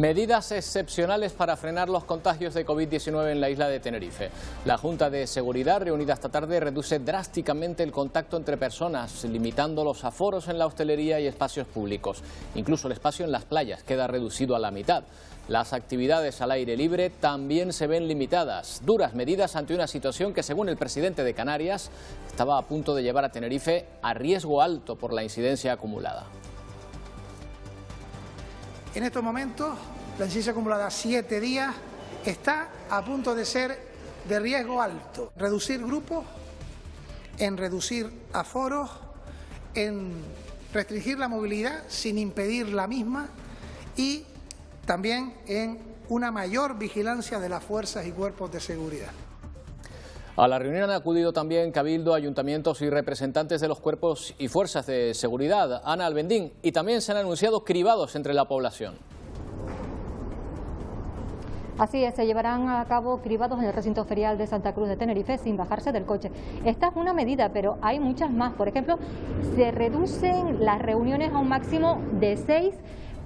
Medidas excepcionales para frenar los contagios de COVID-19 en la isla de Tenerife. La Junta de Seguridad, reunida esta tarde, reduce drásticamente el contacto entre personas, limitando los aforos en la hostelería y espacios públicos. Incluso el espacio en las playas queda reducido a la mitad. Las actividades al aire libre también se ven limitadas. Duras medidas ante una situación que, según el presidente de Canarias, estaba a punto de llevar a Tenerife a riesgo alto por la incidencia acumulada. En estos momentos, la incidencia acumulada 7 días está a punto de ser de riesgo alto. Reducir grupos, en reducir aforos, en restringir la movilidad sin impedir la misma y también en una mayor vigilancia de las fuerzas y cuerpos de seguridad. A la reunión han acudido también Cabildo, ayuntamientos y representantes de los cuerpos y fuerzas de seguridad, Ana Albendín, y también se han anunciado cribados entre la población. Así es, se llevarán a cabo cribados en el recinto ferial de Santa Cruz de Tenerife sin bajarse del coche. Esta es una medida, pero hay muchas más. Por ejemplo, se reducen las reuniones a un máximo de 6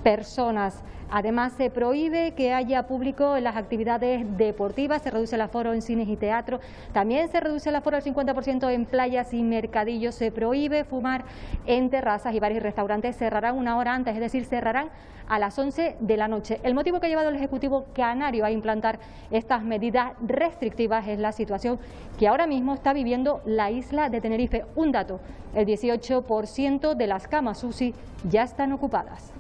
personas. Además, se prohíbe que haya público en las actividades deportivas, se reduce el aforo en cines y teatros, también se reduce el aforo al 50% en playas y mercadillos, se prohíbe fumar en terrazas y bares y restaurantes cerrarán una hora antes, es decir, cerrarán a las 11 de la noche. El motivo que ha llevado al Ejecutivo canario a implantar estas medidas restrictivas es la situación que ahora mismo está viviendo la isla de Tenerife. Un dato, el 18% de las camas UCI ya están ocupadas.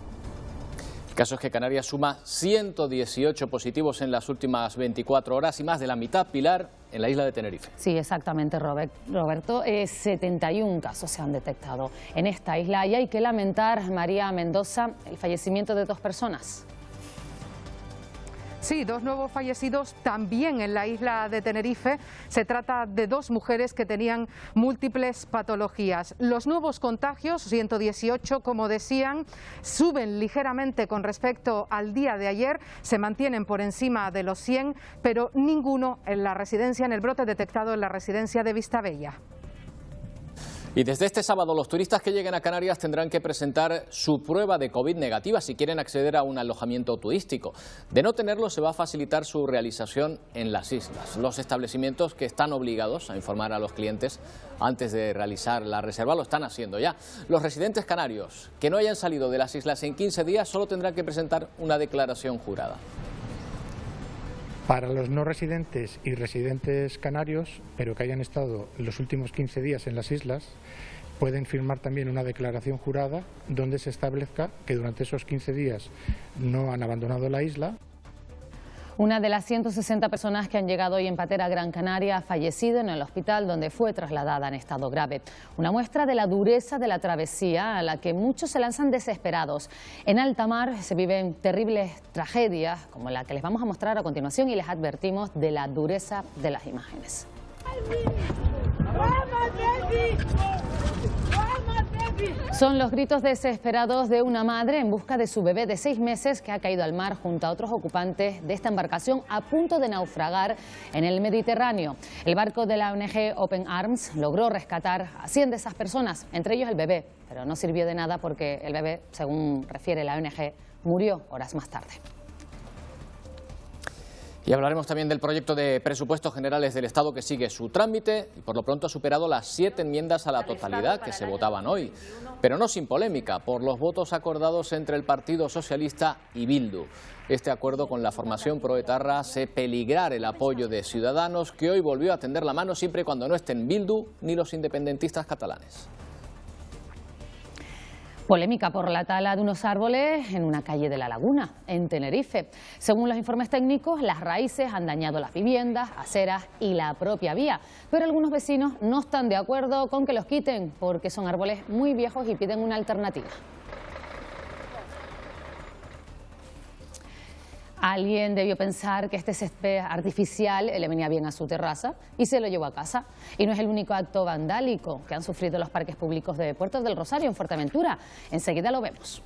El caso es que Canarias suma 118 positivos en las últimas 24 horas y más de la mitad, Pilar, en la isla de Tenerife. Sí, exactamente, Roberto. 71 casos se han detectado en esta isla y hay que lamentar, María Mendoza, el fallecimiento de 2 personas. Sí, 2 nuevos fallecidos también en la isla de Tenerife. Se trata de 2 mujeres que tenían múltiples patologías. Los nuevos contagios, 118, como decían, suben ligeramente con respecto al día de ayer, se mantienen por encima de los 100, pero ninguno en la residencia, en el brote detectado en la residencia de Vistabella. Y desde este sábado los turistas que lleguen a Canarias tendrán que presentar su prueba de COVID negativa si quieren acceder a un alojamiento turístico. De no tenerlo se va a facilitar su realización en las islas. Los establecimientos que están obligados a informar a los clientes antes de realizar la reserva lo están haciendo ya. Los residentes canarios que no hayan salido de las islas en 15 días solo tendrán que presentar una declaración jurada. Para los no residentes y residentes canarios, pero que hayan estado los últimos 15 días en las islas, pueden firmar también una declaración jurada donde se establezca que durante esos 15 días no han abandonado la isla. Una de las 160 personas que han llegado hoy en Patera, Gran Canaria, ha fallecido en el hospital donde fue trasladada en estado grave. Una muestra de la dureza de la travesía a la que muchos se lanzan desesperados. En alta mar se viven terribles tragedias como la que les vamos a mostrar a continuación y les advertimos de la dureza de las imágenes. Son los gritos desesperados de una madre en busca de su bebé de 6 meses que ha caído al mar junto a otros ocupantes de esta embarcación a punto de naufragar en el Mediterráneo. El barco de la ONG Open Arms logró rescatar a 100 de esas personas, entre ellos el bebé, pero no sirvió de nada porque el bebé, según refiere la ONG, murió horas más tarde. Y hablaremos también del proyecto de presupuestos generales del Estado que sigue su trámite y por lo pronto ha superado las 7 enmiendas a la totalidad que se votaban hoy, pero no sin polémica por los votos acordados entre el Partido Socialista y Bildu. Este acuerdo con la formación proetarra hace peligrar el apoyo de Ciudadanos, que hoy volvió a tender la mano siempre y cuando no estén Bildu ni los independentistas catalanes. Polémica por la tala de unos árboles en una calle de La Laguna, en Tenerife. Según los informes técnicos, las raíces han dañado las viviendas, aceras y la propia vía. Pero algunos vecinos no están de acuerdo con que los quiten porque son árboles muy viejos y piden una alternativa. Alguien debió pensar que este césped artificial le venía bien a su terraza y se lo llevó a casa. Y no es el único acto vandálico que han sufrido los parques públicos de Puerto del Rosario, en Fuerteventura. Enseguida lo vemos.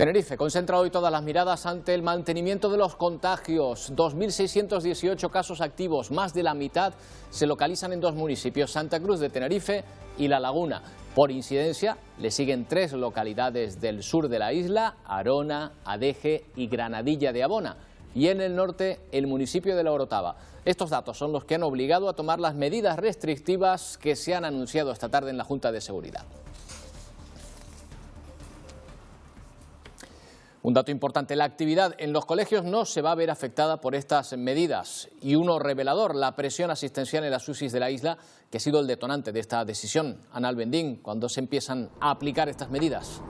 Tenerife concentra hoy todas las miradas ante el mantenimiento de los contagios. 2.618 casos activos, más de la mitad se localizan en dos municipios, Santa Cruz de Tenerife y La Laguna. Por incidencia, le siguen 3 localidades del sur de la isla, Arona, Adeje y Granadilla de Abona. Y en el norte, el municipio de La Orotava. Estos datos son los que han obligado a tomar las medidas restrictivas que se han anunciado esta tarde en la Junta de Seguridad. Un dato importante, la actividad en los colegios no se va a ver afectada por estas medidas. Y uno revelador, la presión asistencial en las UCIs de la isla, que ha sido el detonante de esta decisión. Ana Albendín, ¿cuándo se empiezan a aplicar estas medidas?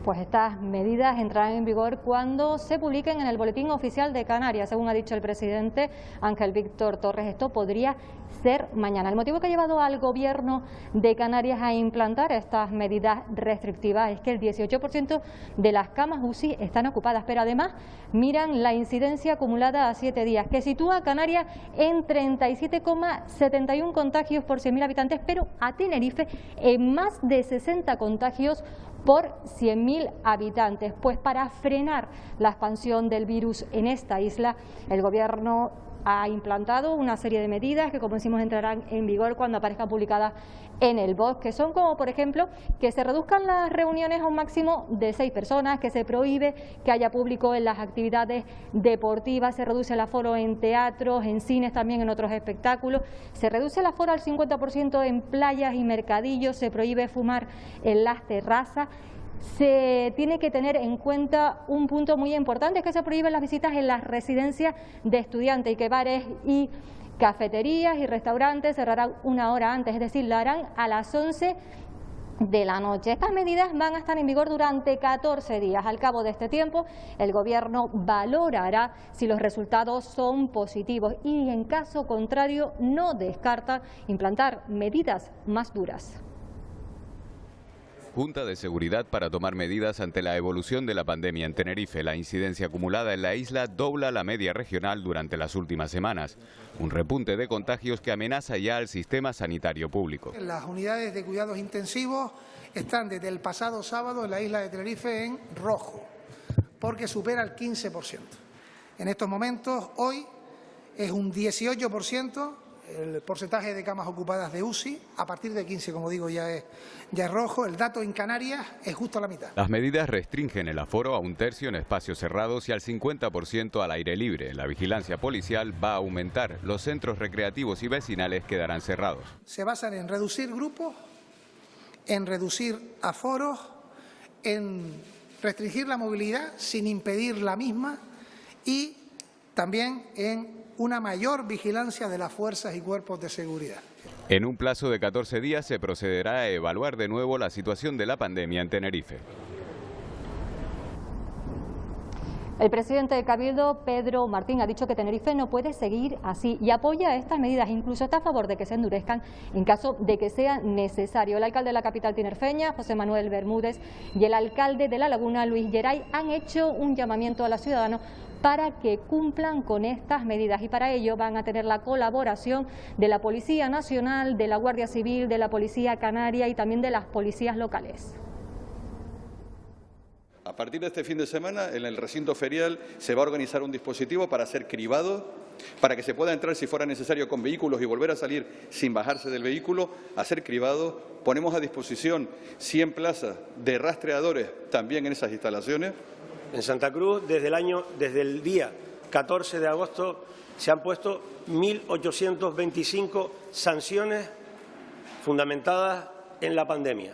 Pues estas medidas entrarán en vigor cuando se publiquen en el Boletín Oficial de Canarias. Según ha dicho el presidente Ángel Víctor Torres, esto podría ser mañana. El motivo que ha llevado al Gobierno de Canarias a implantar estas medidas restrictivas es que el 18% de las camas UCI están ocupadas, pero además miran la incidencia acumulada a 7 días, que sitúa a Canarias en 37,71 contagios por 100.000 habitantes, pero a Tenerife en más de 60 contagios por 100.000 habitantes. Pues para frenar la expansión del virus en esta isla, el Gobierno ha implantado una serie de medidas que, como decimos, entrarán en vigor cuando aparezcan publicadas en el BOS, que son como, por ejemplo, que se reduzcan las reuniones a un máximo de 6 personas, que se prohíbe que haya público en las actividades deportivas, se reduce el aforo en teatros, en cines, también en otros espectáculos, se reduce el aforo al 50% en playas y mercadillos, se prohíbe fumar en las terrazas. Se tiene que tener en cuenta un punto muy importante, es que se prohíben las visitas en las residencias de estudiantes y que bares y cafeterías y restaurantes cerrarán 1 hora antes, es decir, la harán a las 11 de la noche. Estas medidas van a estar en vigor durante 14 días. Al cabo de este tiempo, el Gobierno valorará si los resultados son positivos y, en caso contrario, no descarta implantar medidas más duras. Junta de Seguridad para tomar medidas ante la evolución de la pandemia en Tenerife. La incidencia acumulada en la isla dobla la media regional durante las últimas semanas. Un repunte de contagios que amenaza ya al sistema sanitario público. Las unidades de cuidados intensivos están desde el pasado sábado en la isla de Tenerife en rojo, porque supera el 15%. En estos momentos, hoy, es un 18%. El porcentaje de camas ocupadas de UCI, a partir de 15, como digo, ya es rojo. El dato en Canarias es justo a la mitad. Las medidas restringen el aforo a 1/3 en espacios cerrados y al 50% al aire libre. La vigilancia policial va a aumentar. Los centros recreativos y vecinales quedarán cerrados. Se basan en reducir grupos, en reducir aforos, en restringir la movilidad sin impedir la misma y también en una mayor vigilancia de las fuerzas y cuerpos de seguridad. En un plazo de 14 días se procederá a evaluar de nuevo la situación de la pandemia en Tenerife. El presidente de Cabildo, Pedro Martín, ha dicho que Tenerife no puede seguir así y apoya estas medidas, incluso está a favor de que se endurezcan en caso de que sea necesario. El alcalde de la capital tinerfeña, José Manuel Bermúdez, y el alcalde de La Laguna, Luis Geray, han hecho un llamamiento a los ciudadanos para que cumplan con estas medidas y para ello van a tener la colaboración de la Policía Nacional, de la Guardia Civil, de la Policía Canaria y también de las policías locales. A partir de este fin de semana, en el recinto ferial se va a organizar un dispositivo para hacer cribado, para que se pueda entrar si fuera necesario con vehículos y volver a salir sin bajarse del vehículo, hacer cribado. Ponemos a disposición 100 plazas de rastreadores también en esas instalaciones. En Santa Cruz, desde el día 14 de agosto, se han puesto 1.825 sanciones fundamentadas en la pandemia.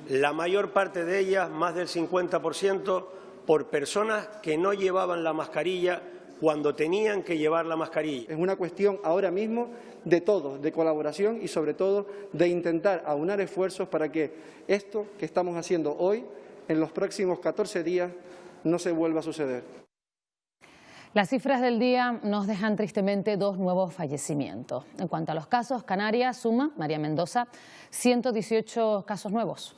La mayor parte de ellas, más del 50%, por personas que no llevaban la mascarilla cuando tenían que llevar la mascarilla. Es una cuestión ahora mismo de todos, de colaboración y sobre todo de intentar aunar esfuerzos para que esto que estamos haciendo hoy, en los próximos 14 días, no se vuelva a suceder. Las cifras del día nos dejan tristemente 2 nuevos fallecimientos. En cuanto a los casos, Canarias suma, María Mendoza, 118 casos nuevos.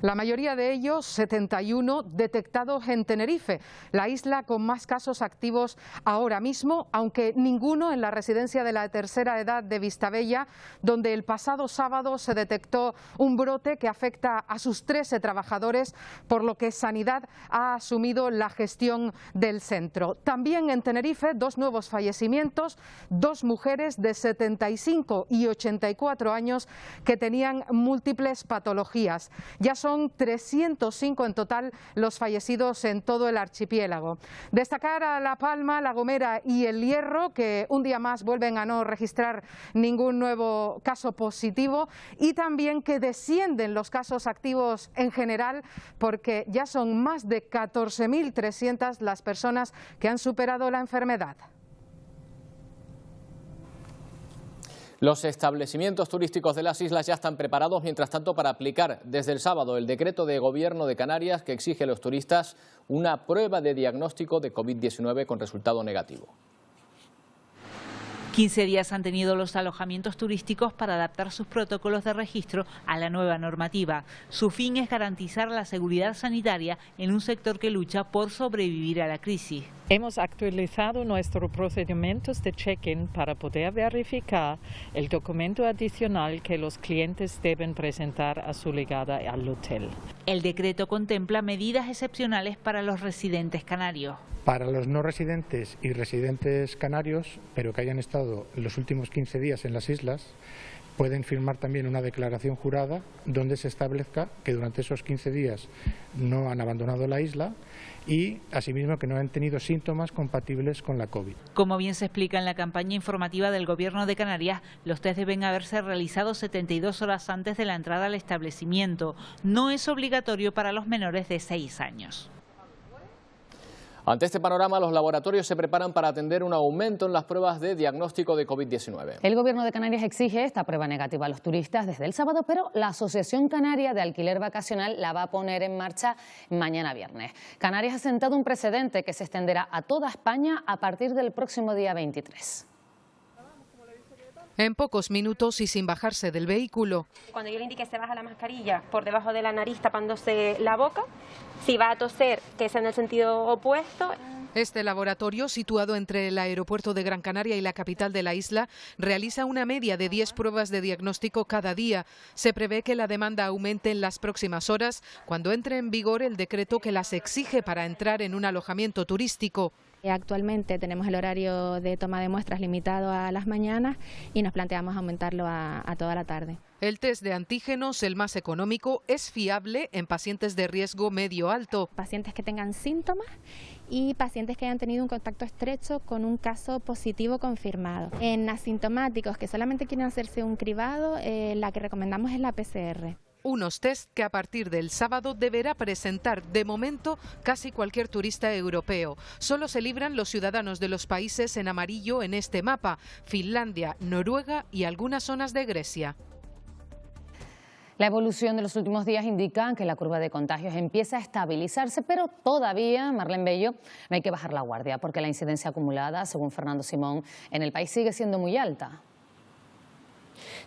La mayoría de ellos, 71, detectados en Tenerife, la isla con más casos activos ahora mismo, aunque ninguno en la residencia de la tercera edad de Vistabella, donde el pasado sábado se detectó un brote que afecta a sus 13 trabajadores, por lo que Sanidad ha asumido la gestión del centro. También en Tenerife, 2 nuevos fallecimientos, 2 mujeres de 75 y 84 años que tenían múltiples patologías. Ya son 305 en total los fallecidos en todo el archipiélago. Destacar a La Palma, La Gomera y El Hierro, que un día más vuelven a no registrar ningún nuevo caso positivo, y también que descienden los casos activos en general, porque ya son más de 14.300 las personas que han superado la enfermedad. Los establecimientos turísticos de las islas ya están preparados, mientras tanto, para aplicar desde el sábado el decreto de Gobierno de Canarias que exige a los turistas una prueba de diagnóstico de COVID-19 con resultado negativo. 15 días han tenido los alojamientos turísticos para adaptar sus protocolos de registro a la nueva normativa. Su fin es garantizar la seguridad sanitaria en un sector que lucha por sobrevivir a la crisis. Hemos actualizado nuestros procedimientos de check-in para poder verificar el documento adicional que los clientes deben presentar a su llegada al hotel. El decreto contempla medidas excepcionales para los residentes canarios. Para los no residentes y residentes canarios, pero que hayan estado los últimos 15 días en las islas, pueden firmar también una declaración jurada donde se establezca que durante esos 15 días no han abandonado la isla y, asimismo, que no han tenido síntomas compatibles con la COVID. Como bien se explica en la campaña informativa del Gobierno de Canarias, los test deben haberse realizado 72 horas antes de la entrada al establecimiento. No es obligatorio para los menores de 6 años. Ante este panorama, los laboratorios se preparan para atender un aumento en las pruebas de diagnóstico de COVID-19. El Gobierno de Canarias exige esta prueba negativa a los turistas desde el sábado, pero la Asociación Canaria de Alquiler Vacacional la va a poner en marcha mañana viernes. Canarias ha sentado un precedente que se extenderá a toda España a partir del próximo día 23. En pocos minutos y sin bajarse del vehículo. Cuando yo le indique se baja la mascarilla por debajo de la nariz tapándose la boca, si va a toser que sea en el sentido opuesto. Este laboratorio, situado entre el aeropuerto de Gran Canaria y la capital de la isla, realiza una media de 10 pruebas de diagnóstico cada día. Se prevé que la demanda aumente en las próximas horas cuando entre en vigor el decreto que las exige para entrar en un alojamiento turístico. Actualmente tenemos el horario de toma de muestras limitado a las mañanas y nos planteamos aumentarlo a toda la tarde. El test de antígenos, el más económico, es fiable en pacientes de riesgo medio-alto. Pacientes que tengan síntomas y pacientes que hayan tenido un contacto estrecho con un caso positivo confirmado. En asintomáticos que solamente quieren hacerse un cribado, la que recomendamos es la PCR. Unos test que a partir del sábado deberá presentar de momento casi cualquier turista europeo. Solo se libran los ciudadanos de los países en amarillo en este mapa: Finlandia, Noruega y algunas zonas de Grecia. La evolución de los últimos días indica que la curva de contagios empieza a estabilizarse, pero todavía, Marlene Bello, no hay que bajar la guardia porque la incidencia acumulada, según Fernando Simón, en el país sigue siendo muy alta.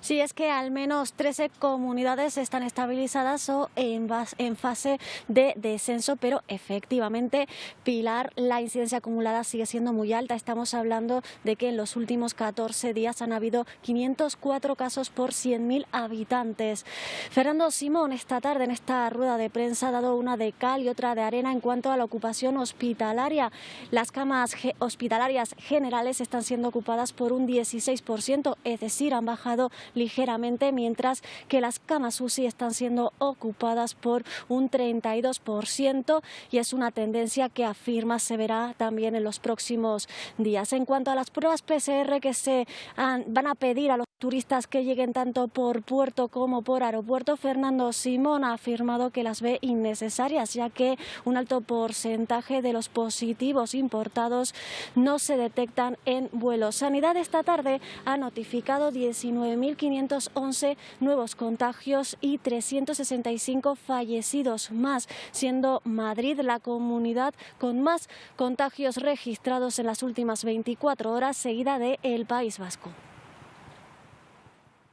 Sí, es que al menos 13 comunidades están estabilizadas o en fase de descenso, pero efectivamente, Pilar, la incidencia acumulada sigue siendo muy alta. Estamos hablando de que en los últimos 14 días han habido 504 casos por 100.000 habitantes. Fernando Simón esta tarde en esta rueda de prensa ha dado una de cal y otra de arena en cuanto a la ocupación hospitalaria. Las camas hospitalarias generales están siendo ocupadas por un 16%, es decir, han bajado ligeramente, mientras que las camas UCI están siendo ocupadas por un 32% y es una tendencia que afirma se verá también en los próximos días. En cuanto a las pruebas PCR que se van a pedir a los turistas que lleguen tanto por puerto como por aeropuerto, Fernando Simón ha afirmado que las ve innecesarias, ya que un alto porcentaje de los positivos importados no se detectan en vuelos. Sanidad esta tarde ha notificado 19.511 nuevos contagios y 365 fallecidos más, siendo Madrid la comunidad con más contagios registrados en las últimas 24 horas, seguida de el País Vasco.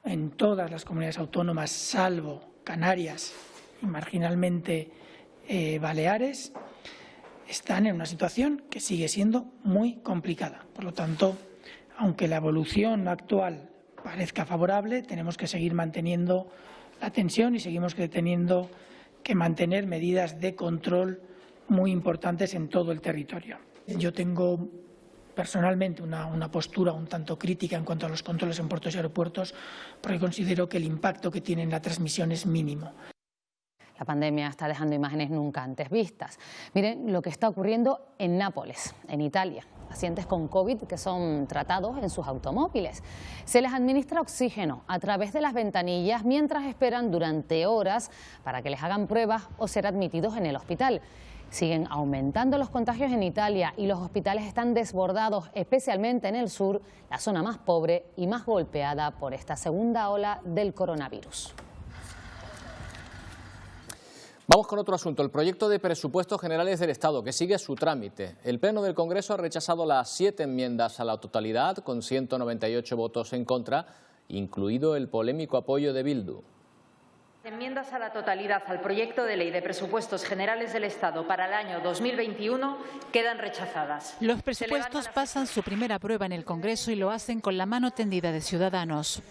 En todas las comunidades autónomas, salvo Canarias, y marginalmente Baleares, están en una situación que sigue siendo muy complicada. Por lo tanto, aunque la evolución actual parezca favorable, tenemos que seguir manteniendo la tensión y seguimos teniendo que mantener medidas de control muy importantes en todo el territorio. Yo tengo personalmente una postura un tanto crítica en cuanto a los controles en puertos y aeropuertos, porque considero que el impacto que tiene en la transmisión es mínimo. La pandemia está dejando imágenes nunca antes vistas. Miren lo que está ocurriendo en Nápoles, en Italia. Pacientes con COVID que son tratados en sus automóviles. Se les administra oxígeno a través de las ventanillas mientras esperan durante horas para que les hagan pruebas o ser admitidos en el hospital. Siguen aumentando los contagios en Italia y los hospitales están desbordados, especialmente en el sur, la zona más pobre y más golpeada por esta segunda ola del coronavirus. Vamos con otro asunto, el proyecto de presupuestos generales del Estado, que sigue su trámite. El Pleno del Congreso ha rechazado las 7 enmiendas a la totalidad, con 198 votos en contra, incluido el polémico apoyo de Bildu. Enmiendas a la totalidad al proyecto de ley de presupuestos generales del Estado para el año 2021 quedan rechazadas. Los presupuestos pasan su primera prueba en el Congreso y lo hacen con la mano tendida de Ciudadanos.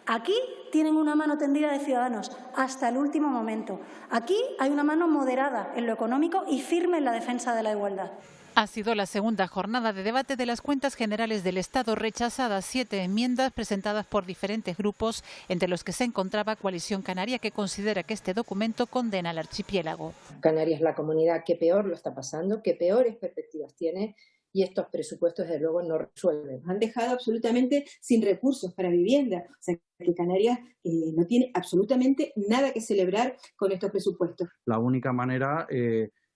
Aquí tienen una mano tendida de Ciudadanos hasta el último momento. Aquí hay una mano moderada en lo económico y firme en la defensa de la igualdad. Ha sido la segunda jornada de debate de las cuentas generales del Estado, rechazadas 7 enmiendas presentadas por diferentes grupos, entre los que se encontraba Coalición Canaria, que considera que este documento condena al archipiélago. Canarias es la comunidad que peor lo está pasando, que peores perspectivas tiene. Y estos presupuestos, desde luego, no resuelven. Han dejado absolutamente sin recursos para vivienda. O sea, que Canarias no tiene absolutamente nada que celebrar con estos presupuestos. La única manera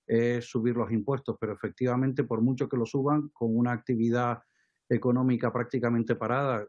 es subir los impuestos, pero efectivamente, por mucho que lo suban, con una actividad económica prácticamente parada.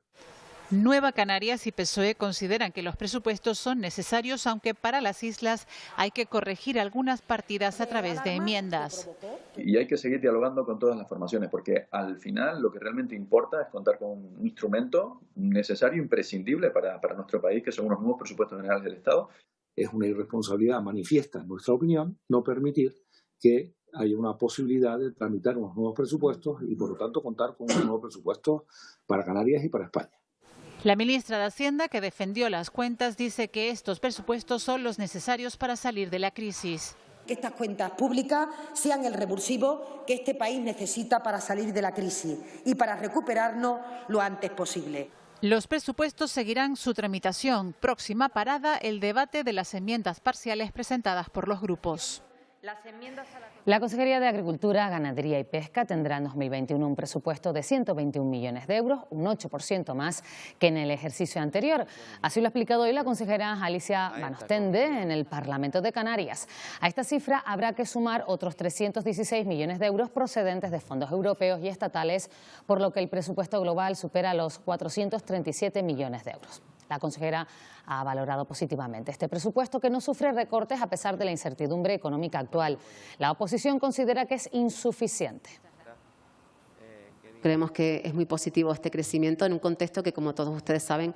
Nueva Canarias y PSOE consideran que los presupuestos son necesarios, aunque para las islas hay que corregir algunas partidas a través de enmiendas. Y hay que seguir dialogando con todas las formaciones, porque al final lo que realmente importa es contar con un instrumento necesario, imprescindible para nuestro país, que son unos nuevos presupuestos generales del Estado. Es una irresponsabilidad manifiesta, en nuestra opinión, no permitir que haya una posibilidad de tramitar unos nuevos presupuestos y, por lo tanto, contar con unos nuevos presupuestos para Canarias y para España. La ministra de Hacienda, que defendió las cuentas, dice que estos presupuestos son los necesarios para salir de la crisis. Que estas cuentas públicas sean el revulsivo que este país necesita para salir de la crisis y para recuperarnos lo antes posible. Los presupuestos seguirán su tramitación. Próxima parada, el debate de las enmiendas parciales presentadas por los grupos. La Consejería de Agricultura, Ganadería y Pesca tendrá en 2021 un presupuesto de 121 millones de euros, un 8% más que en el ejercicio anterior. Así lo ha explicado hoy la consejera Alicia Van Ostende en el Parlamento de Canarias. A esta cifra habrá que sumar otros 316 millones de euros procedentes de fondos europeos y estatales, por lo que el presupuesto global supera los 437 millones de euros. La consejera ha valorado positivamente este presupuesto, que no sufre recortes a pesar de la incertidumbre económica actual. La oposición considera que es insuficiente. Creemos que es muy positivo este crecimiento en un contexto que, como todos ustedes saben,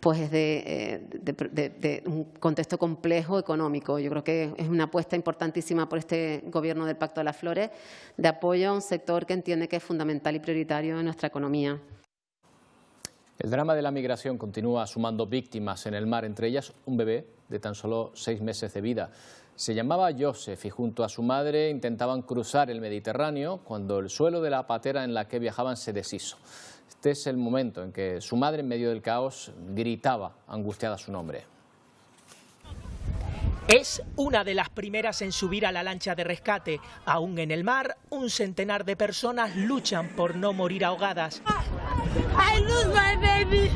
pues es de un contexto complejo económico. Yo creo que es una apuesta importantísima por este Gobierno del Pacto de las Flores de apoyo a un sector que entiende que es fundamental y prioritario en nuestra economía. El drama de la migración continúa sumando víctimas en el mar, entre ellas un bebé de tan solo 6 meses de vida. Se llamaba Joseph y junto a su madre intentaban cruzar el Mediterráneo cuando el suelo de la patera en la que viajaban se deshizo. Este es el momento en que su madre, en medio del caos, gritaba angustiada su nombre. Es una de las primeras en subir a la lancha de rescate. Aún en el mar, un centenar de personas luchan por no morir ahogadas. I lose my baby.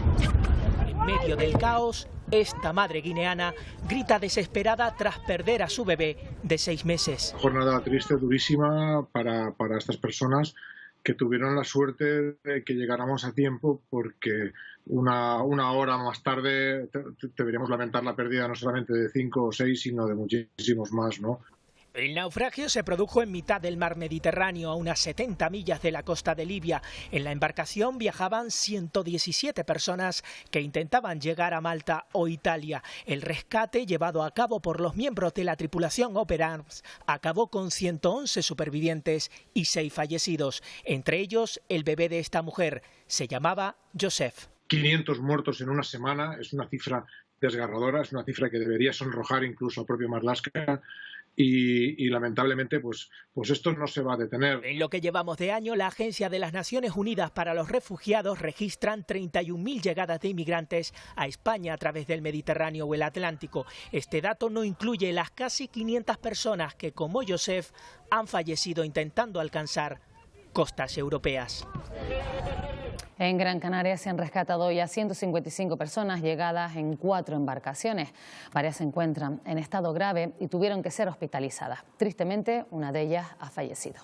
En medio del caos, esta madre guineana grita desesperada tras perder a su bebé de 6 meses. Jornada triste, durísima para estas personas que tuvieron la suerte de que llegáramos a tiempo, porque una hora más tarde deberíamos lamentar la pérdida no solamente de 5 o 6, sino de muchísimos más, ¿no? El naufragio se produjo en mitad del mar Mediterráneo, a unas 70 millas de la costa de Libia. En la embarcación viajaban 117 personas que intentaban llegar a Malta o Italia. El rescate, llevado a cabo por los miembros de la tripulación Open Arms, acabó con 111 supervivientes y 6 fallecidos. Entre ellos, el bebé de esta mujer. Se llamaba Joseph. 500 muertos en una semana es una cifra desgarradora, es una cifra que debería sonrojar incluso al propio Marlaska. Y lamentablemente pues esto no se va a detener. En lo que llevamos de año, la Agencia de las Naciones Unidas para los Refugiados registran 31.000 llegadas de inmigrantes a España a través del Mediterráneo o el Atlántico. Este dato no incluye las casi 500 personas que, como Joseph, han fallecido intentando alcanzar costas europeas. En Gran Canaria se han rescatado ya 155 personas llegadas en 4 embarcaciones. Varias se encuentran en estado grave y tuvieron que ser hospitalizadas. Tristemente, una de ellas ha fallecido.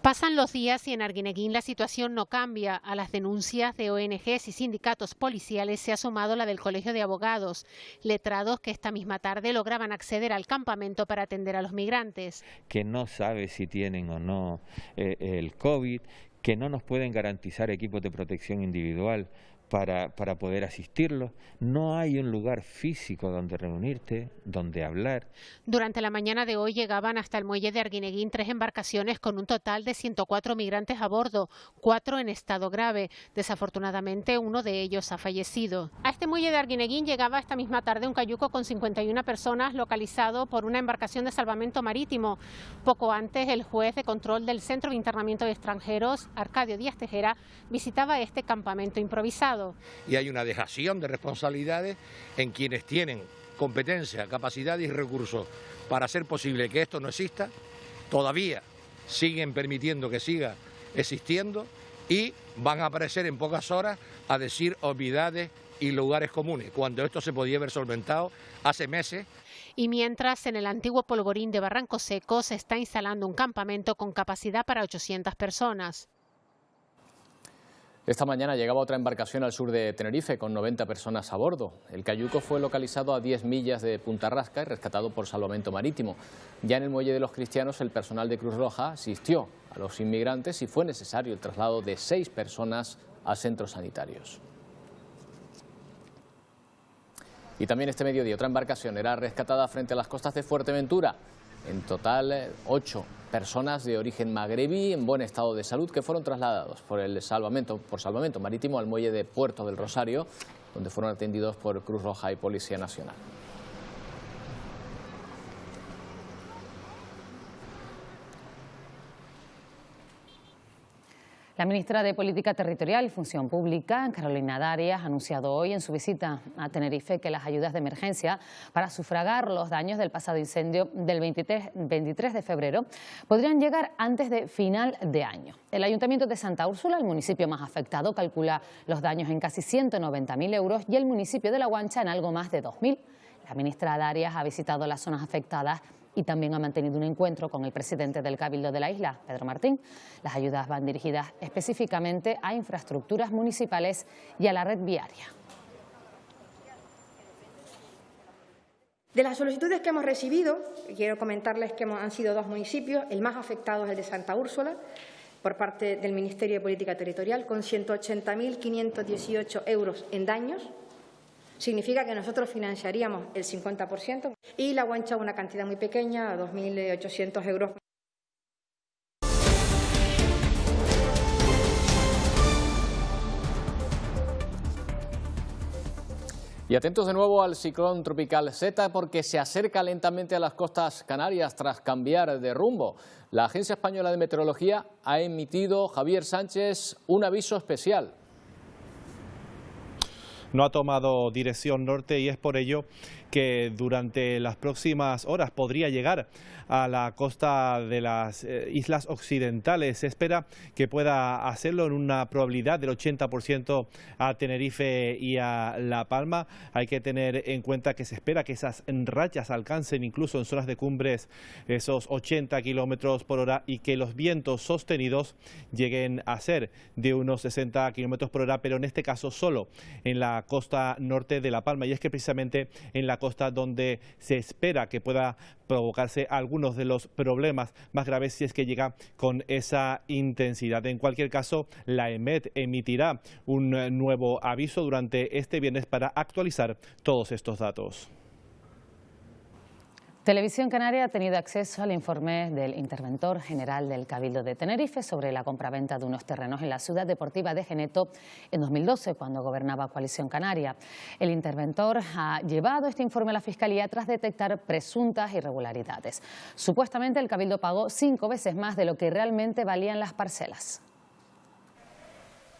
Pasan los días y en Arguineguín la situación no cambia. A las denuncias de ONGs y sindicatos policiales se ha sumado la del Colegio de Abogados, letrados que esta misma tarde lograban acceder al campamento para atender a los migrantes. Que no sabe si tienen o no el COVID, que no nos pueden garantizar equipos de protección individual para poder asistirlos. No hay un lugar físico donde reunirte, donde hablar. Durante la mañana de hoy llegaban hasta el muelle de Arguineguín 3 embarcaciones con un total de 104 migrantes a bordo, 4 en estado grave. Desafortunadamente, uno de ellos ha fallecido. A este muelle de Arguineguín llegaba esta misma tarde un cayuco con 51 personas localizado por una embarcación de salvamento marítimo. Poco antes, el juez de control del Centro de Internamiento de Extranjeros, Arcadio Díaz Tejera, visitaba este campamento improvisado. Y hay una dejación de responsabilidades en quienes tienen competencia, capacidad y recursos para hacer posible que esto no exista. Todavía siguen permitiendo que siga existiendo y van a aparecer en pocas horas a decir obviedades y lugares comunes, cuando esto se podía haber solventado hace meses. Y mientras, en el antiguo polvorín de Barranco Seco se está instalando un campamento con capacidad para 800 personas. Esta mañana llegaba otra embarcación al sur de Tenerife con 90 personas a bordo. El cayuco fue localizado a 10 millas de Punta Rasca y rescatado por salvamento marítimo. Ya en el muelle de los Cristianos, el personal de Cruz Roja asistió a los inmigrantes y fue necesario el traslado de 6 personas a centros sanitarios. Y también este mediodía otra embarcación era rescatada frente a las costas de Fuerteventura. En total, 8 personas de origen magrebí en buen estado de salud que fueron trasladados por salvamento marítimo al muelle de Puerto del Rosario, donde fueron atendidos por Cruz Roja y Policía Nacional. La ministra de Política Territorial y Función Pública, Carolina Darias, ha anunciado hoy en su visita a Tenerife que las ayudas de emergencia para sufragar los daños del pasado incendio del 23 de febrero podrían llegar antes de final de año. El Ayuntamiento de Santa Úrsula, el municipio más afectado, calcula los daños en casi 190.000 euros y el municipio de La Guancha en algo más de 2.000. La ministra Darias ha visitado las zonas afectadas y también ha mantenido un encuentro con el presidente del Cabildo de la isla, Pedro Martín. Las ayudas van dirigidas específicamente a infraestructuras municipales y a la red viaria. De las solicitudes que hemos recibido, quiero comentarles que han sido 2 municipios. El más afectado es el de Santa Úrsula, por parte del Ministerio de Política Territorial, con 180.518 euros en daños. Significa que nosotros financiaríamos el 50% y La Guancha una cantidad muy pequeña, 2.800 euros. Y atentos de nuevo al ciclón tropical Z porque se acerca lentamente a las costas canarias tras cambiar de rumbo. La Agencia Española de Meteorología ha emitido, Javier Sánchez, un aviso especial. No ha tomado dirección norte y es por ello que durante las próximas horas podría llegar a la costa de las islas occidentales. Se espera que pueda hacerlo en una probabilidad del 80% a Tenerife y a La Palma. Hay que tener en cuenta que se espera que esas rachas alcancen incluso en zonas de cumbres esos 80 kilómetros por hora y que los vientos sostenidos lleguen a ser de unos 60 kilómetros por hora, pero en este caso solo en la costa norte de La Palma. Y es que precisamente en la costa costa donde se espera que pueda provocarse algunos de los problemas más graves si es que llega con esa intensidad. En cualquier caso, la EMET emitirá un nuevo aviso durante este viernes para actualizar todos estos datos. Televisión Canaria ha tenido acceso al informe del interventor general del Cabildo de Tenerife sobre la compraventa de unos terrenos en la ciudad deportiva de Geneto en 2012, cuando gobernaba Coalición Canaria. El interventor ha llevado este informe a la Fiscalía tras detectar presuntas irregularidades. Supuestamente el Cabildo pagó 5 veces más de lo que realmente valían las parcelas.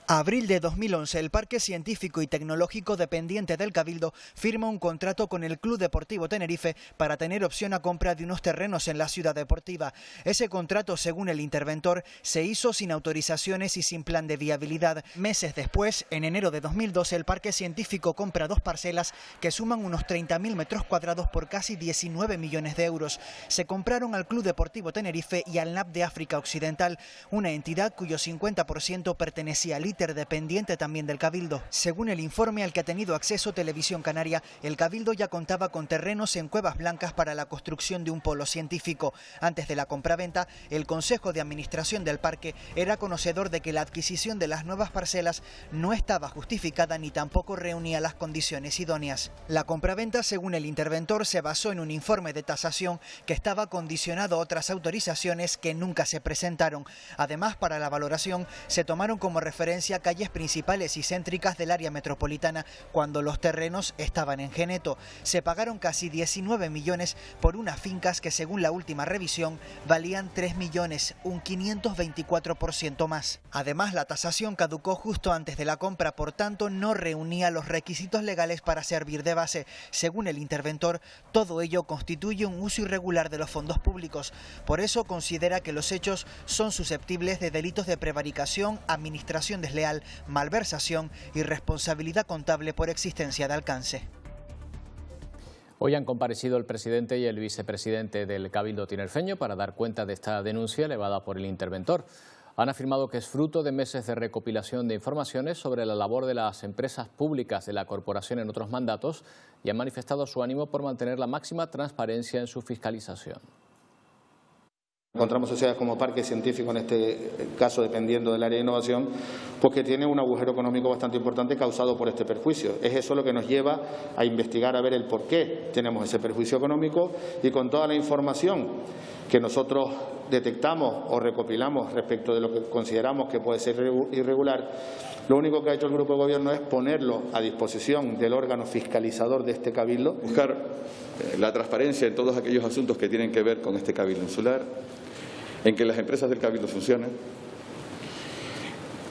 Abril de 2011, el Parque Científico y Tecnológico dependiente del Cabildo firma un contrato con el Club Deportivo Tenerife para tener opción a compra de unos terrenos en la ciudad deportiva. Ese contrato, según el interventor, se hizo sin autorizaciones y sin plan de viabilidad. Meses después, en enero de 2012, el Parque Científico compra 2 parcelas que suman unos 30.000 metros cuadrados por casi 19 millones de euros. Se compraron al Club Deportivo Tenerife y al NAP de África Occidental, una entidad cuyo 50% pertenecía al dependiente también del Cabildo. Según el informe al que ha tenido acceso Televisión Canaria, el Cabildo ya contaba con terrenos en Cuevas Blancas para la construcción de un polo científico. Antes de la compraventa, el Consejo de Administración del parque era conocedor de que la adquisición de las nuevas parcelas no estaba justificada ni tampoco reunía las condiciones idóneas. La compraventa, según el interventor, se basó en un informe de tasación que estaba condicionado a otras autorizaciones que nunca se presentaron. Además, para la valoración se tomaron como referencia calles principales y céntricas del área metropolitana cuando los terrenos estaban en Geneto. Se pagaron casi 19 millones por unas fincas que, según la última revisión, valían 3 millones, un 524% más. Además, la tasación caducó justo antes de la compra, por tanto no reunía los requisitos legales para servir de base. Según el interventor, todo ello constituye un uso irregular de los fondos públicos. Por eso considera que los hechos son susceptibles de delitos de prevaricación, administración desleal, malversación y responsabilidad contable por existencia de alcance. Hoy han comparecido el presidente y el vicepresidente del Cabildo tinerfeño para dar cuenta de esta denuncia elevada por el interventor. Han afirmado que es fruto de meses de recopilación de informaciones sobre la labor de las empresas públicas de la corporación en otros mandatos y han manifestado su ánimo por mantener la máxima transparencia en su fiscalización. Encontramos sociedades como Parque Científico, en este caso dependiendo del área de innovación, pues que tiene un agujero económico bastante importante causado por este perjuicio. Es eso lo que nos lleva a investigar, a ver el por qué tenemos ese perjuicio económico, y con toda la información que nosotros detectamos o recopilamos respecto de lo que consideramos que puede ser irregular, lo único que ha hecho el Grupo de Gobierno es ponerlo a disposición del órgano fiscalizador de este Cabildo. Buscar la transparencia en todos aquellos asuntos que tienen que ver con este Cabildo insular, en que las empresas del Cabildo funcionen,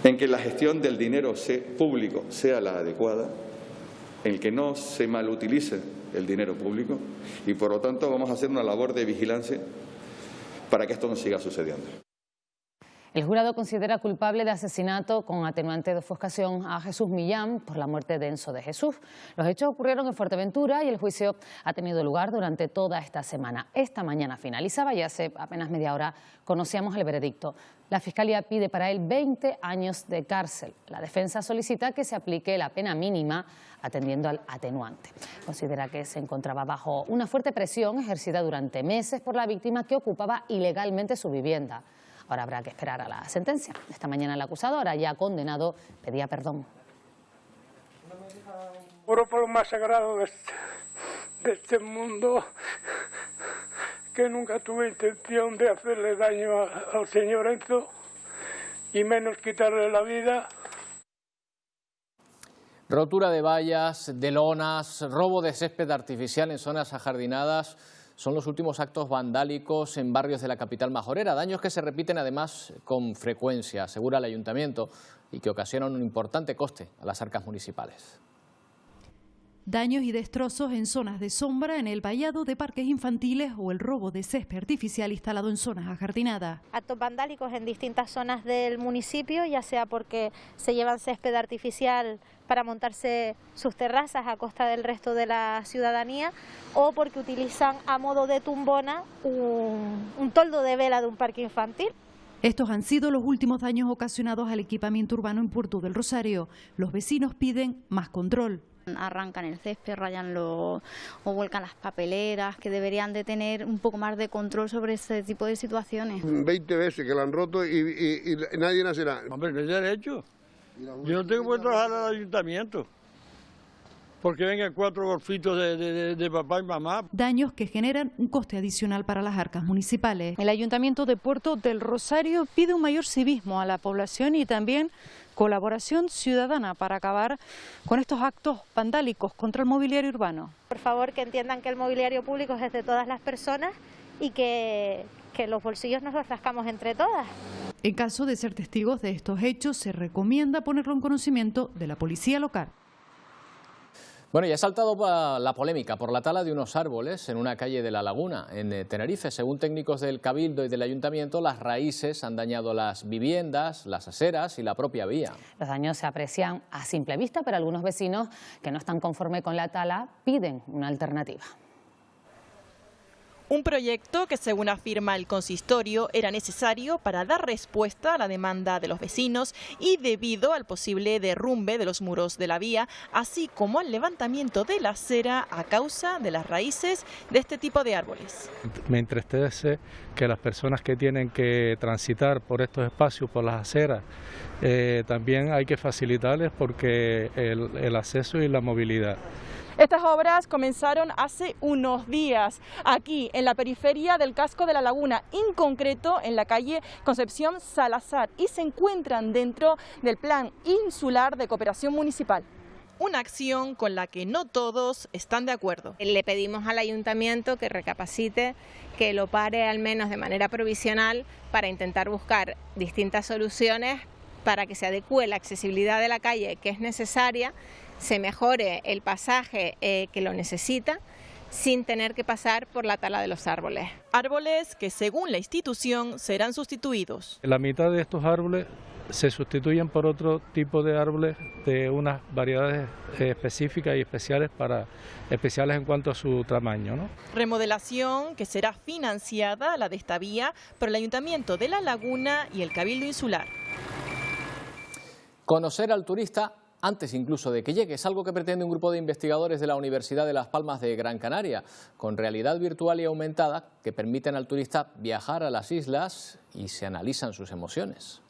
en que la gestión del dinero público sea la adecuada, en que no se malutilice el dinero público, y por lo tanto vamos a hacer una labor de vigilancia para que esto no siga sucediendo. El jurado considera culpable de asesinato con atenuante de ofuscación a Jesús Millán por la muerte de Enzo de Jesús. Los hechos ocurrieron en Fuerteventura y el juicio ha tenido lugar durante toda esta semana. Esta mañana finalizaba y hace apenas media hora conocíamos el veredicto. La Fiscalía pide para él 20 años de cárcel. La defensa solicita que se aplique la pena mínima atendiendo al atenuante. Considera que se encontraba bajo una fuerte presión ejercida durante meses por la víctima, que ocupaba ilegalmente su vivienda. Ahora habrá que esperar a la sentencia. Esta mañana el acusador, ya condenado, pedía perdón. Juro por lo más sagrado de este mundo que nunca tuve intención de hacerle daño al señor Enzo, y menos quitarle la vida. Rotura de vallas, de lonas, robo de césped artificial en zonas ajardinadas son los últimos actos vandálicos en barrios de la capital majorera, daños que se repiten además con frecuencia, asegura el ayuntamiento, y que ocasionan un importante coste a las arcas municipales. Daños y destrozos en zonas de sombra, en el vallado de parques infantiles o el robo de césped artificial instalado en zonas ajardinadas. Actos vandálicos en distintas zonas del municipio, ya sea porque se llevan césped artificial para montarse sus terrazas a costa del resto de la ciudadanía, o porque utilizan a modo de tumbona un toldo de vela de un parque infantil. Estos han sido los últimos daños ocasionados al equipamiento urbano en Puerto del Rosario. Los vecinos piden más control. Arrancan el césped, rayan o vuelcan las papeleras, que deberían de tener un poco más de control sobre este tipo de situaciones. 20 veces que lo han roto y nadie nacerá. Hombre, no es derecho. Yo no tengo que trabajar al ayuntamiento, porque vengan 4 golfitos de papá y mamá. Daños que generan un coste adicional para las arcas municipales. El Ayuntamiento de Puerto del Rosario pide un mayor civismo a la población y también colaboración ciudadana para acabar con estos actos vandálicos contra el mobiliario urbano. Por favor, que entiendan que el mobiliario público es de todas las personas y que los bolsillos nos los rascamos entre todas. En caso de ser testigos de estos hechos, se recomienda ponerlo en conocimiento de la policía local. Bueno, ya ha saltado la polémica por la tala de unos árboles en una calle de La Laguna, en Tenerife. Según técnicos del Cabildo y del Ayuntamiento, las raíces han dañado las viviendas, las aceras y la propia vía. Los daños se aprecian a simple vista, pero algunos vecinos que no están conformes con la tala piden una alternativa. Un proyecto que, según afirma el consistorio, era necesario para dar respuesta a la demanda de los vecinos y debido al posible derrumbe de los muros de la vía, así como al levantamiento de la acera a causa de las raíces de este tipo de árboles. Me entristece que las personas que tienen que transitar por estos espacios, por las aceras, también hay que facilitarles porque el acceso y la movilidad. Estas obras comenzaron hace unos días aquí en la periferia del casco de La Laguna, en concreto en la calle Concepción Salazar, y se encuentran dentro del Plan Insular de Cooperación Municipal. Una acción con la que no todos están de acuerdo. Le pedimos al ayuntamiento que recapacite, que lo pare al menos de manera provisional para intentar buscar distintas soluciones para que se adecue la accesibilidad de la calle, que es necesaria, se mejore el pasaje que lo necesita, sin tener que pasar por la tala de los árboles. Árboles que, según la institución, serán sustituidos. La mitad de estos árboles se sustituyen por otro tipo de árboles de unas variedades específicas y especiales en cuanto a su tamaño, ¿no? Remodelación que será financiada, la de esta vía, por el Ayuntamiento de La Laguna y el Cabildo Insular. Conocer al turista antes incluso de que llegue es algo que pretende un grupo de investigadores de la Universidad de Las Palmas de Gran Canaria, con realidad virtual y aumentada que permiten al turista viajar a las islas y se analizan sus emociones.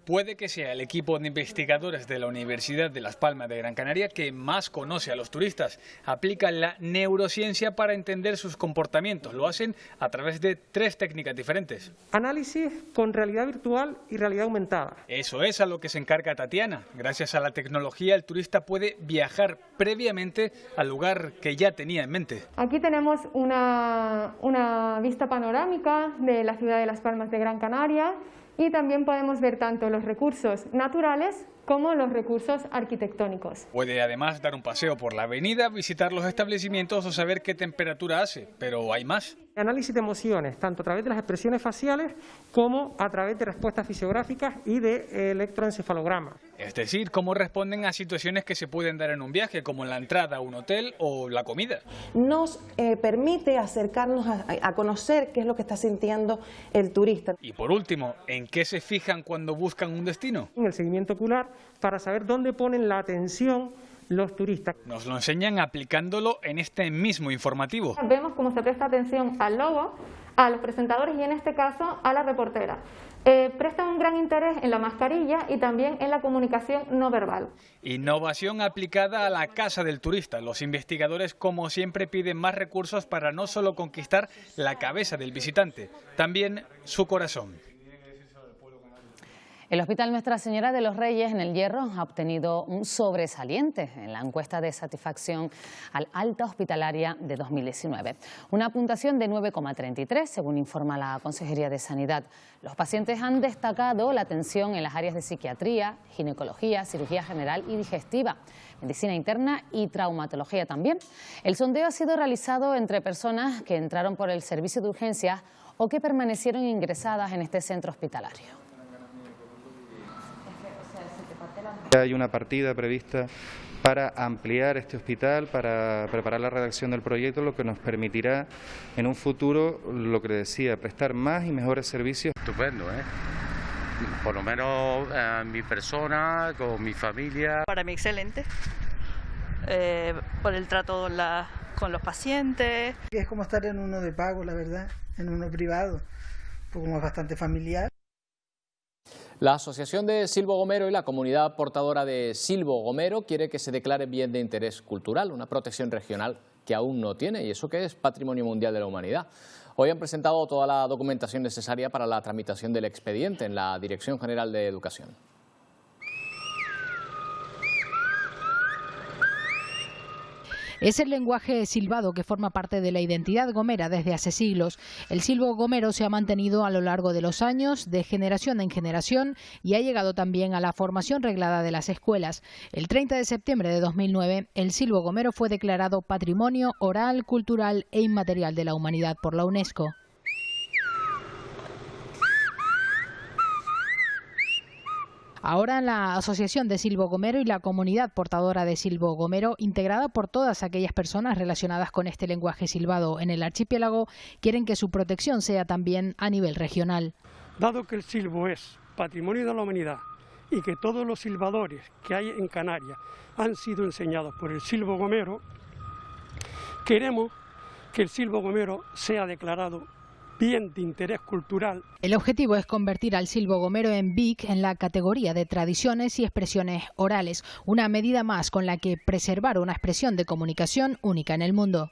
Puede que sea el equipo de investigadores de la Universidad de Las Palmas de Gran Canaria que más conoce a los turistas. Aplican la neurociencia para entender sus comportamientos. Lo hacen a través de 3 técnicas diferentes. Análisis con realidad virtual y realidad aumentada. Eso es a lo que se encarga Tatiana. Gracias a la tecnología, el turista puede viajar previamente al lugar que ya tenía en mente. Aquí tenemos una vista panorámica de la ciudad de Las Palmas de Gran Canaria. Y también podemos ver tanto los recursos naturales como los recursos arquitectónicos. Puede además dar un paseo por la avenida, visitar los establecimientos o saber qué temperatura hace, pero hay más. Análisis de emociones, tanto a través de las expresiones faciales como a través de respuestas fisiográficas y de electroencefalogramas. Es decir, cómo responden a situaciones que se pueden dar en un viaje, como en la entrada a un hotel o la comida. Nos permite acercarnos a conocer qué es lo que está sintiendo el turista. Y por último, ¿en qué se fijan cuando buscan un destino? En el seguimiento ocular, para saber dónde ponen la atención los turistas. Nos lo enseñan aplicándolo en este mismo informativo. Vemos cómo se presta atención al logo, a los presentadores y en este caso a la reportera. Prestan un gran interés en la mascarilla y también en la comunicación no verbal. Innovación aplicada a la casa del turista. Los investigadores, como siempre, piden más recursos para no solo conquistar la cabeza del visitante, también su corazón. El Hospital Nuestra Señora de los Reyes en El Hierro ha obtenido un sobresaliente en la encuesta de satisfacción al alta hospitalaria de 2019. Una puntuación de 9,33, según informa la Consejería de Sanidad. Los pacientes han destacado la atención en las áreas de psiquiatría, ginecología, cirugía general y digestiva, medicina interna y traumatología también. El sondeo ha sido realizado entre personas que entraron por el servicio de urgencias o que permanecieron ingresadas en este centro hospitalario. Hay una partida prevista para ampliar este hospital, para preparar la redacción del proyecto, lo que nos permitirá en un futuro, lo que decía, prestar más y mejores servicios. Estupendo, por lo menos mi persona, con mi familia. Para mí excelente, por el trato con los pacientes. Es como estar en uno de pago, la verdad, en uno privado, pues como es bastante familiar. La Asociación de Silvo Gomero y la comunidad portadora de Silvo Gomero quiere que se declare bien de interés cultural, una protección regional que aún no tiene, y eso que es Patrimonio Mundial de la Humanidad. Hoy han presentado toda la documentación necesaria para la tramitación del expediente en la Dirección General de Educación. Es el lenguaje silbado que forma parte de la identidad gomera desde hace siglos. El silbo gomero se ha mantenido a lo largo de los años, de generación en generación, y ha llegado también a la formación reglada de las escuelas. El 30 de septiembre de 2009, el silbo gomero fue declarado Patrimonio Oral, Cultural e Inmaterial de la Humanidad por la UNESCO. Ahora la Asociación de Silvo Gomero y la comunidad portadora de Silvo Gomero, integrada por todas aquellas personas relacionadas con este lenguaje silbado en el archipiélago, quieren que su protección sea también a nivel regional. Dado que el silbo es Patrimonio de la Humanidad y que todos los silbadores que hay en Canarias han sido enseñados por el silbo gomero, queremos que el silbo gomero sea declarado bien de interés cultural. El objetivo es convertir al silbo gomero en BIC en la categoría de tradiciones y expresiones orales, una medida más con la que preservar una expresión de comunicación única en el mundo.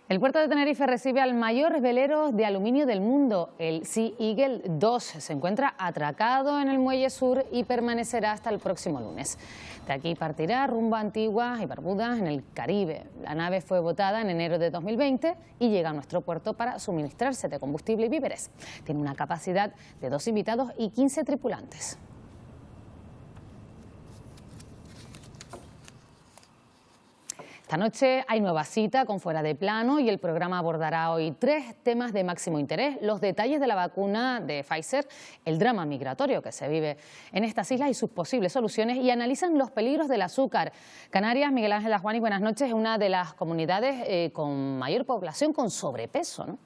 El puerto de Tenerife recibe al mayor velero de aluminio del mundo, el Sea Eagle 2. Se encuentra atracado en el muelle sur y permanecerá hasta el próximo lunes. De aquí partirá rumbo a Antigua y Barbuda, en el Caribe. La nave fue botada en enero de 2020 y llega a nuestro puerto para suministrarse de combustible y víveres. Tiene una capacidad de 2 invitados y 15 tripulantes. Esta noche hay nueva cita con Fuera de Plano y el programa abordará hoy 3 temas de máximo interés: los detalles de la vacuna de Pfizer, el drama migratorio que se vive en estas islas y sus posibles soluciones, y analizan los peligros del azúcar. Canarias, Miguel Ángel Ajuani, buenas noches, es una de las comunidades con mayor población con sobrepeso, ¿no?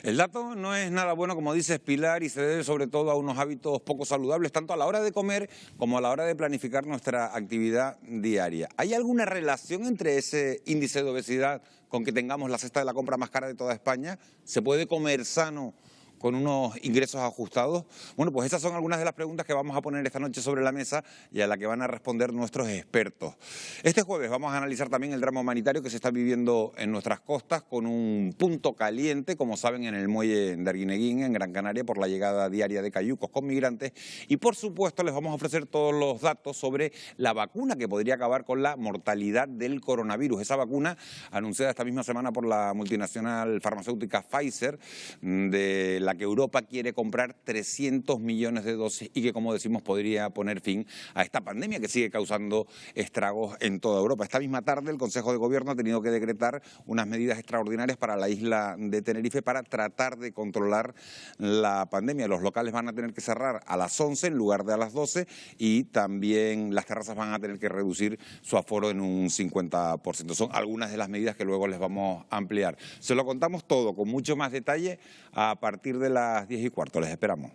El dato no es nada bueno, como dices, Pilar, y se debe sobre todo a unos hábitos poco saludables, tanto a la hora de comer como a la hora de planificar nuestra actividad diaria. ¿Hay alguna relación entre ese índice de obesidad con que tengamos la cesta de la compra más cara de toda España? ¿Se puede comer sano con unos ingresos ajustados? Bueno, pues esas son algunas de las preguntas que vamos a poner esta noche sobre la mesa y a la que van a responder nuestros expertos. Este jueves vamos a analizar también el drama humanitario que se está viviendo en nuestras costas, con un punto caliente, como saben, en el muelle de Arguineguín, en Gran Canaria, por la llegada diaria de cayucos con migrantes. Y por supuesto les vamos a ofrecer todos los datos sobre la vacuna que podría acabar con la mortalidad del coronavirus. Esa vacuna anunciada esta misma semana por la multinacional farmacéutica Pfizer, de la que Europa quiere comprar 300 millones de dosis y que, como decimos, podría poner fin a esta pandemia que sigue causando estragos en toda Europa. Esta misma tarde el Consejo de Gobierno ha tenido que decretar unas medidas extraordinarias para la isla de Tenerife para tratar de controlar la pandemia. Los locales van a tener que cerrar a las 11 en lugar de a las 12 y también las terrazas van a tener que reducir su aforo en un 50%. Son algunas de las medidas que luego les vamos a ampliar. Se lo contamos todo con mucho más detalle a partir de las 10:15. Les esperamos.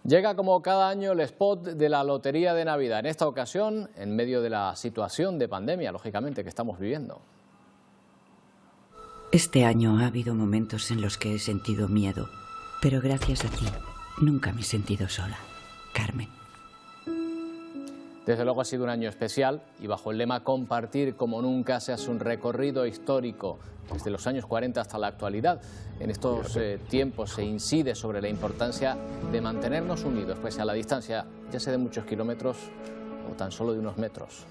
Llega como cada año el spot de la Lotería de Navidad. En esta ocasión, en medio de la situación de pandemia, lógicamente, que estamos viviendo. Este año ha habido momentos en los que he sentido miedo, pero gracias a ti nunca me he sentido sola. Carmen. Desde luego ha sido un año especial y bajo el lema Compartir como nunca se hace un recorrido histórico desde los años 40 hasta la actualidad. En estos tiempos se incide sobre la importancia de mantenernos unidos, pese a la distancia, ya sea de muchos kilómetros o tan solo de unos metros.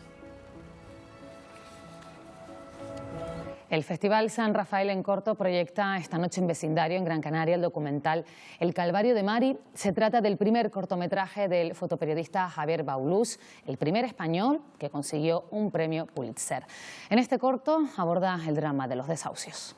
El Festival San Rafael en Corto proyecta esta noche en vecindario, en Gran Canaria, el documental El Calvario de Mari. Se trata del primer cortometraje del fotoperiodista Javier Baulús, el primer español que consiguió un premio Pulitzer. En este corto aborda el drama de los desahucios.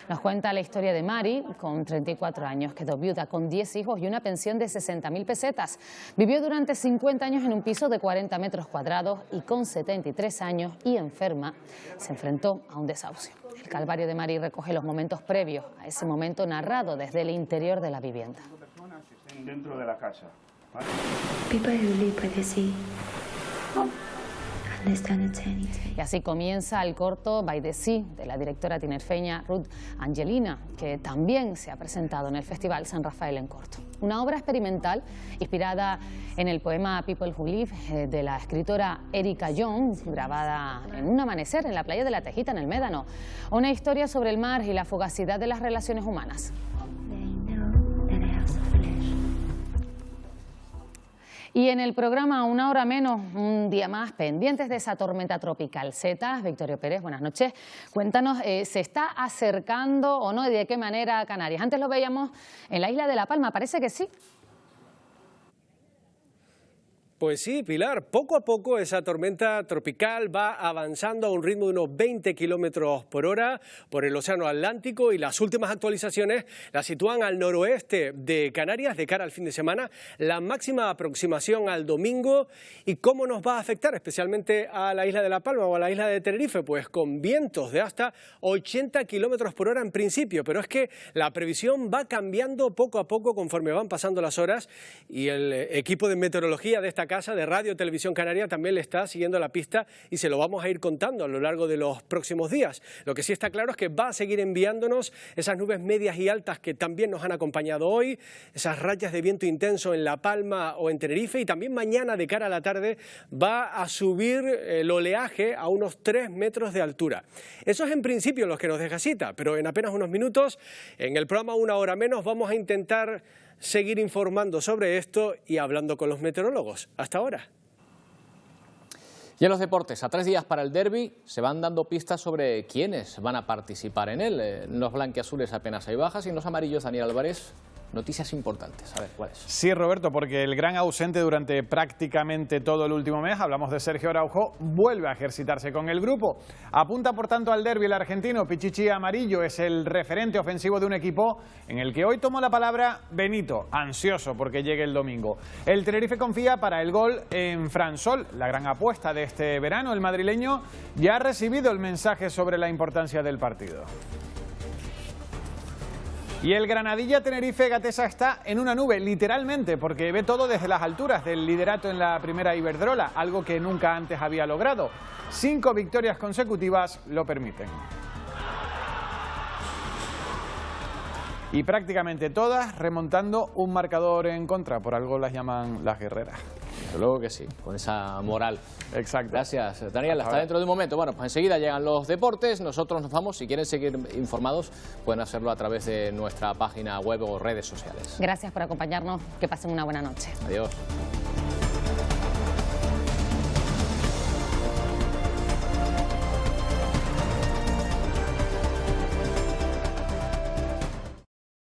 Nos cuenta la historia de Mari, con 34 años, quedó viuda con 10 hijos y una pensión de 60.000 pesetas. Vivió durante 50 años en un piso de 40 metros cuadrados y con 73 años y enferma, se enfrentó a un desahucio. El calvario de Mari recoge los momentos previos a ese momento narrado desde el interior de la vivienda. Dentro de la casa. Y así comienza el corto By the Sea de la directora tinerfeña Ruth Angelina, que también se ha presentado en el Festival San Rafael en corto. Una obra experimental inspirada en el poema People Who Live de la escritora Erika Young, grabada en un amanecer en la playa de La Tejita, en el Médano. Una historia sobre el mar y la fugacidad de las relaciones humanas. Y en el programa Una Hora Menos, un día más, pendientes de esa tormenta tropical Zeta. Victorio Pérez, buenas noches. Cuéntanos, ¿se está acercando o no y de qué manera a Canarias? Antes lo veíamos en la isla de La Palma, parece que sí. Pues sí, Pilar, poco a poco esa tormenta tropical va avanzando a un ritmo de unos 20 kilómetros por hora por el Océano Atlántico y las últimas actualizaciones la sitúan al noroeste de Canarias de cara al fin de semana. La máxima aproximación al domingo. ¿Y cómo nos va a afectar especialmente a la isla de La Palma o a la isla de Tenerife? Pues con vientos de hasta 80 kilómetros por hora en principio, pero es que la previsión va cambiando poco a poco conforme van pasando las horas y el equipo de meteorología de esta casa de Radio Televisión Canaria también le está siguiendo la pista y se lo vamos a ir contando a lo largo de los próximos días. Lo que sí está claro es que va a seguir enviándonos esas nubes medias y altas que también nos han acompañado hoy, esas rachas de viento intenso en La Palma o en Tenerife, y también mañana de cara a la tarde va a subir el oleaje a unos 3 metros de altura. Eso es en principio lo que nos deja cita, pero en apenas unos minutos en el programa Una Hora Menos vamos a intentar seguir informando sobre esto y hablando con los meteorólogos. Hasta ahora. Y en los deportes, a 3 días para el derbi, se van dando pistas sobre quiénes van a participar en él. En los blanquiazules apenas hay bajas y en los amarillos, Daniel Álvarez, noticias importantes. A ver, ¿cuáles? Sí, Roberto, porque el gran ausente durante prácticamente todo el último mes, hablamos de Sergio Araujo, vuelve a ejercitarse con el grupo. Apunta, por tanto, al derbi el argentino. Pichichi amarillo es el referente ofensivo de un equipo en el que hoy tomó la palabra Benito, ansioso porque llegue el domingo. El Tenerife confía para el gol en Fran Sol, la gran apuesta de este verano. El madrileño ya ha recibido el mensaje sobre la importancia del partido. Y el Granadilla Tenerife Gatesa está en una nube, literalmente, porque ve todo desde las alturas del liderato en la primera Iberdrola, algo que nunca antes había logrado. 5 victorias consecutivas lo permiten. Y prácticamente todas remontando un marcador en contra, por algo las llaman las guerreras. Desde luego que sí, con esa moral. Exacto. Gracias, Daniel. Hasta dentro de un momento. Bueno, pues enseguida llegan los deportes. Nosotros nos vamos. Si quieren seguir informados, pueden hacerlo a través de nuestra página web o redes sociales. Gracias por acompañarnos. Que pasen una buena noche. Adiós.